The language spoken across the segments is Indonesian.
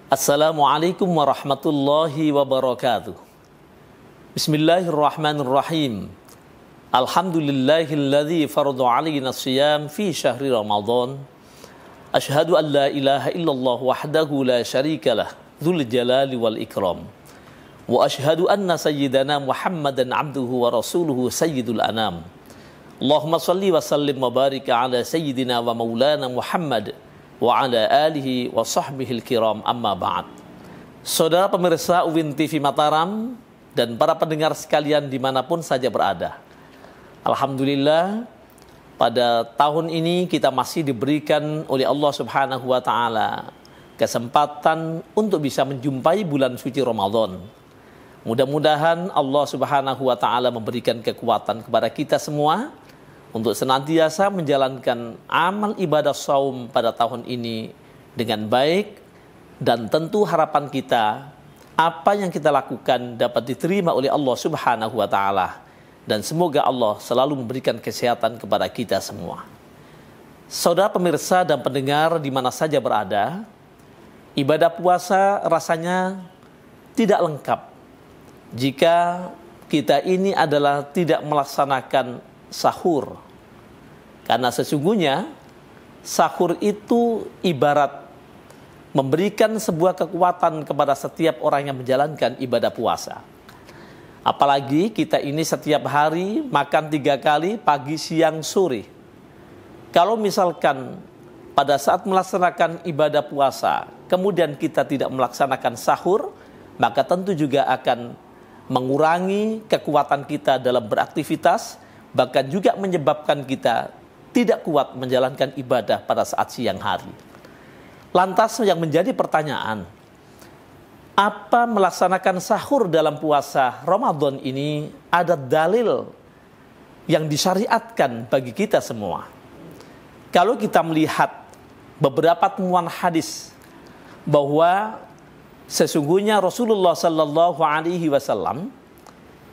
Assalamualaikum warahmatullahi wabarakatuh. Bismillahirrahmanirrahim. Alhamdulillahilladzi farada alaina siyam fi syahri Ramadan. Asyhadu an la ilaha illallah wahdahu la syarikalah dzul jalali wal ikram. Wa asyhadu anna sayyidana Muhammadan abduhu wa rasuluhu sayyidul anam. Allahumma shalli wa sallim wa barik ala sayyidina wa maulana Muhammad wa ala alihi wa sahbihil kiram, amma ba'd. Saudara pemirsa UIN TV Mataram dan para pendengar sekalian dimanapun saja berada, alhamdulillah pada tahun ini kita masih diberikan oleh Allah Subhanahu wa Ta'ala kesempatan untuk bisa menjumpai bulan suci Ramadan. Mudah-mudahan Allah Subhanahu wa Ta'ala memberikan kekuatan kepada kita semua untuk senantiasa menjalankan amal ibadah saum pada tahun ini dengan baik, dan tentu harapan kita apa yang kita lakukan dapat diterima oleh Allah Subhanahu wa Ta'ala, dan semoga Allah selalu memberikan kesehatan kepada kita semua. Saudara pemirsa dan pendengar di mana saja berada, ibadah puasa rasanya tidak lengkap jika kita ini adalah tidak melaksanakan sahur. Karena sesungguhnya sahur itu ibarat memberikan sebuah kekuatan kepada setiap orang yang menjalankan ibadah puasa. Apalagi kita ini setiap hari makan 3 kali, pagi, siang, sore. Kalau misalkan pada saat melaksanakan ibadah puasa kemudian kita tidak melaksanakan sahur, maka tentu juga akan mengurangi kekuatan kita dalam beraktivitas, bahkan juga menyebabkan kita tidak kuat menjalankan ibadah pada saat siang hari. Lantas yang menjadi pertanyaan, apa melaksanakan sahur dalam puasa Ramadan ini ada dalil yang disyariatkan bagi kita semua? Kalau kita melihat beberapa temuan hadis bahwa sesungguhnya Rasulullah Sallallahu Alaihi Wasallam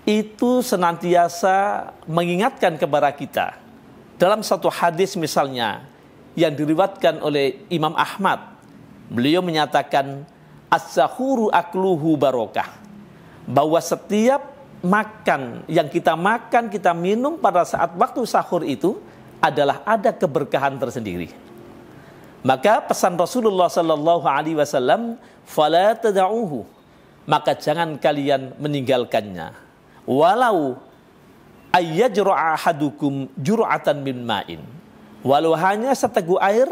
itu senantiasa mengingatkan kepada kita. Dalam satu hadis misalnya yang diriwayatkan oleh Imam Ahmad, beliau menyatakan as-sahuru akluhu barokah, bahwa setiap makan yang kita makan, kita minum pada saat waktu sahur itu adalah ada keberkahan tersendiri. Maka pesan Rasulullah Sallallahu Alaihi Wasallam, fala tada'uhu, maka jangan kalian meninggalkannya, walau ayyajra'a ahadukum jur'atan min ma'in, walau hanya seteguk air,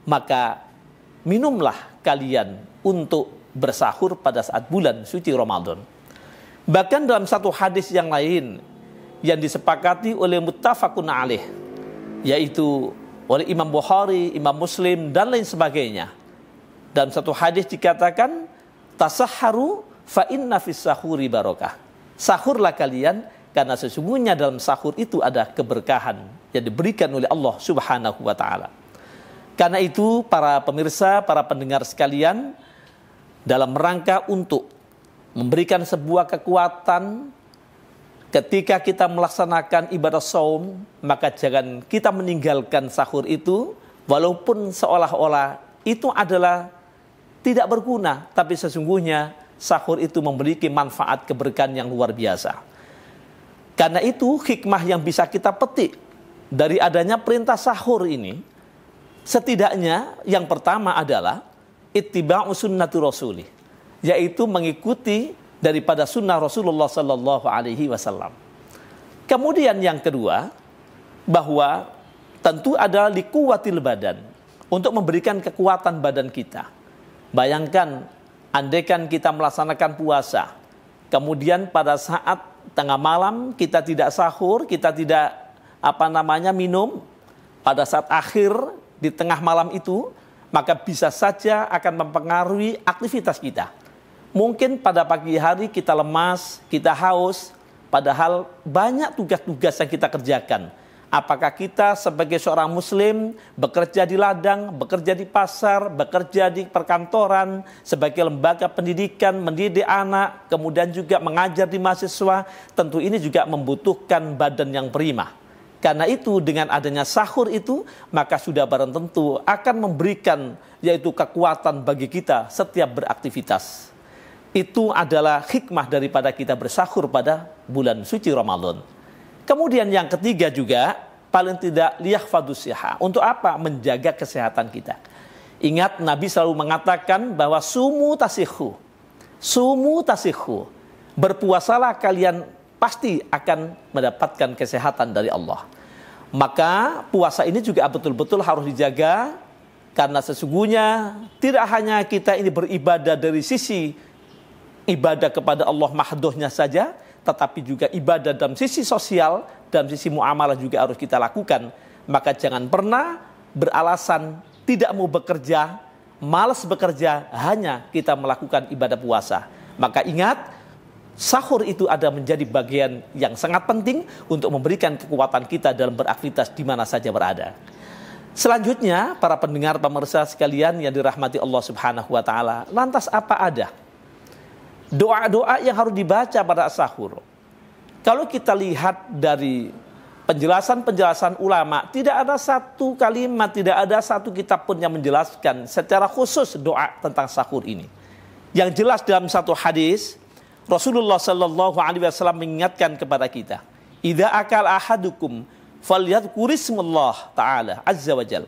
maka minumlah kalian untuk bersahur pada saat bulan suci Ramadan. Bahkan dalam satu hadis yang lain yang disepakati oleh muttafaqun alaih, yaitu oleh Imam Bukhari, Imam Muslim, dan lain sebagainya. Dalam satu hadis dikatakan, tasahharu fa inna fis sahuri barokah. Sahurlah kalian, karena sesungguhnya dalam sahur itu ada keberkahan yang diberikan oleh Allah Subhanahu wa Ta'ala. Karena itu para pemirsa, para pendengar sekalian, dalam rangka untuk memberikan sebuah kekuatan ketika kita melaksanakan ibadah saum, maka jangan kita meninggalkan sahur itu, walaupun seolah-olah itu adalah tidak berguna, tapi sesungguhnya sahur itu memiliki manfaat keberkahan yang luar biasa. Karena itu hikmah yang bisa kita petik dari adanya perintah sahur ini, setidaknya yang pertama adalah ittiba'u sunnati rasuli, yaitu mengikuti daripada sunnah Rasulullah Sallallahu Alaihi Wasallam. Kemudian yang kedua, bahwa tentu ada liquwatil badan, untuk memberikan kekuatan badan kita. Bayangkan, andaikan kita melaksanakan puasa, kemudian pada saat tengah malam kita tidak sahur, kita tidak minum, pada saat akhir di tengah malam itu, maka bisa saja akan mempengaruhi aktivitas kita. Mungkin pada pagi hari kita lemas, kita haus, padahal banyak tugas-tugas yang kita kerjakan. Apakah kita sebagai seorang muslim bekerja di ladang, bekerja di pasar, bekerja di perkantoran, sebagai lembaga pendidikan, mendidik anak, kemudian juga mengajar di mahasiswa, tentu ini juga membutuhkan badan yang prima. Karena itu dengan adanya sahur itu, maka sudah barang tentu akan memberikan yaitu kekuatan bagi kita setiap beraktivitas. Itu adalah hikmah daripada kita bersahur pada bulan suci Ramadan. Kemudian yang ketiga juga, paling tidak liyahfadus siha. Untuk apa? Menjaga kesehatan kita. Ingat Nabi selalu mengatakan bahwa sumu tasihhu. Sumu tasihhu. Berpuasalah kalian pasti akan mendapatkan kesehatan dari Allah. Maka puasa ini juga betul-betul harus dijaga, karena sesungguhnya tidak hanya kita ini beribadah dari sisi ibadah kepada Allah mahdohnya saja, tetapi juga ibadah dalam sisi sosial, dalam sisi muamalah juga harus kita lakukan. Maka jangan pernah beralasan tidak mau bekerja, malas bekerja, hanya kita melakukan ibadah puasa. Maka ingat, sahur itu ada menjadi bagian yang sangat penting untuk memberikan kekuatan kita dalam beraktivitas di mana saja berada. Selanjutnya, para pendengar pemirsa sekalian yang dirahmati Allah Subhanahu wa taala, lantas apa ada doa-doa yang harus dibaca pada sahur? Kalau kita lihat dari penjelasan-penjelasan ulama, tidak ada satu kalimat, tidak ada satu kitab pun yang menjelaskan secara khusus doa tentang sahur ini. Yang jelas dalam satu hadis, Rasulullah sallallahu alaihi wasallam mengingatkan kepada kita, "Idza akal ahadukum falyadhkurismallah ta'ala azza wajal."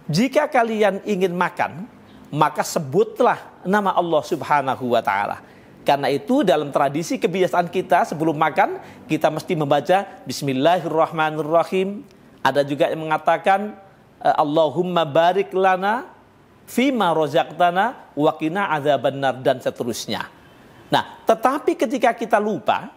Jika kalian ingin makan, maka sebutlah nama Allah Subhanahu wa taala. Karena itu dalam tradisi kebiasaan kita sebelum makan, kita mesti membaca Bismillahirrahmanirrahim. Ada juga yang mengatakan Allahumma barik lana fima rozaqtana wa qina adzabannar, dan seterusnya. Nah, tetapi ketika kita lupa,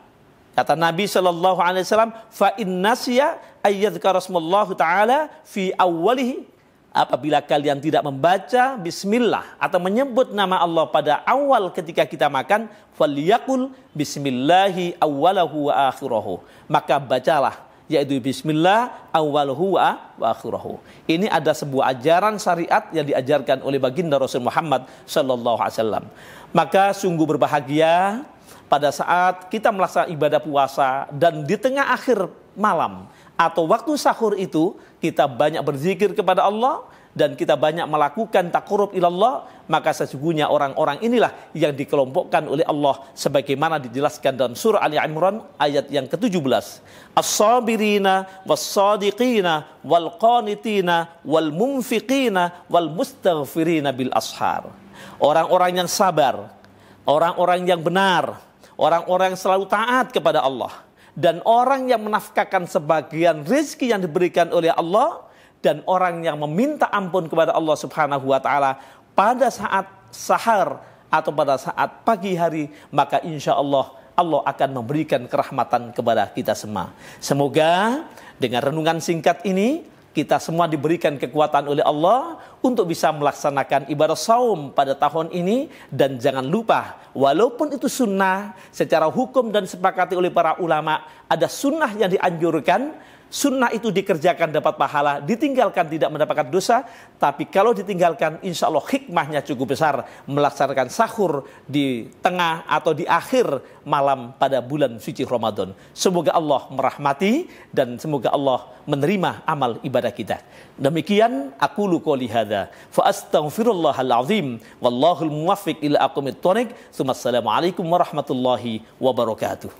kata Nabi sallallahu alaihi wasallam, fa innasiya ayyadhkarasmallahu taala fi awwalihi. Apabila kalian tidak membaca bismillah atau menyebut nama Allah pada awal ketika kita makan, falyaqul bismillahi awwalahu wa akhirahu. Maka bacalah, yaitu bismillah awwaluhu wa akhirahu. Ini ada sebuah ajaran syariat yang diajarkan oleh baginda Rasul Muhammad sallallahu alaihi wasallam. Maka sungguh berbahagia pada saat kita melaksanakan ibadah puasa dan di tengah akhir malam atau waktu sahur itu kita banyak berzikir kepada Allah dan kita banyak melakukan taqarrub ilallah, maka sesungguhnya orang-orang inilah yang dikelompokkan oleh Allah sebagaimana dijelaskan dalam surah Ali Imran ayat yang ke-17. As-sabirina was-sadiqina wal-qanitina wal-munfiqina wal-mustaghfirina bil ashar. Orang-orang yang sabar, orang-orang yang benar, orang-orang yang selalu taat kepada Allah, dan orang yang menafkahkan sebagian rezeki yang diberikan oleh Allah, dan orang yang meminta ampun kepada Allah Subhanahu wa taala pada saat sahar atau pada saat pagi hari, maka insya Allah Allah akan memberikan kerahmatan kepada kita semua. Semoga dengan renungan singkat ini kita semua diberikan kekuatan oleh Allah untuk bisa melaksanakan ibadah saum pada tahun ini. Dan jangan lupa, walaupun itu sunnah, secara hukum dan sepakati oleh para ulama, ada sunnah yang dianjurkan. Sunnah itu dikerjakan dapat pahala, ditinggalkan tidak mendapatkan dosa. Tapi kalau ditinggalkan, insya Allah hikmahnya cukup besar melaksanakan sahur di tengah atau di akhir malam pada bulan suci Ramadan. Semoga Allah merahmati dan semoga Allah menerima amal ibadah kita. Demikian aqulu qouli hadza fa astaghfirullahal azim wallahul muwaffiq ila aqwamit thoriq. Assalamualaikum warahmatullahi wabarakatuh.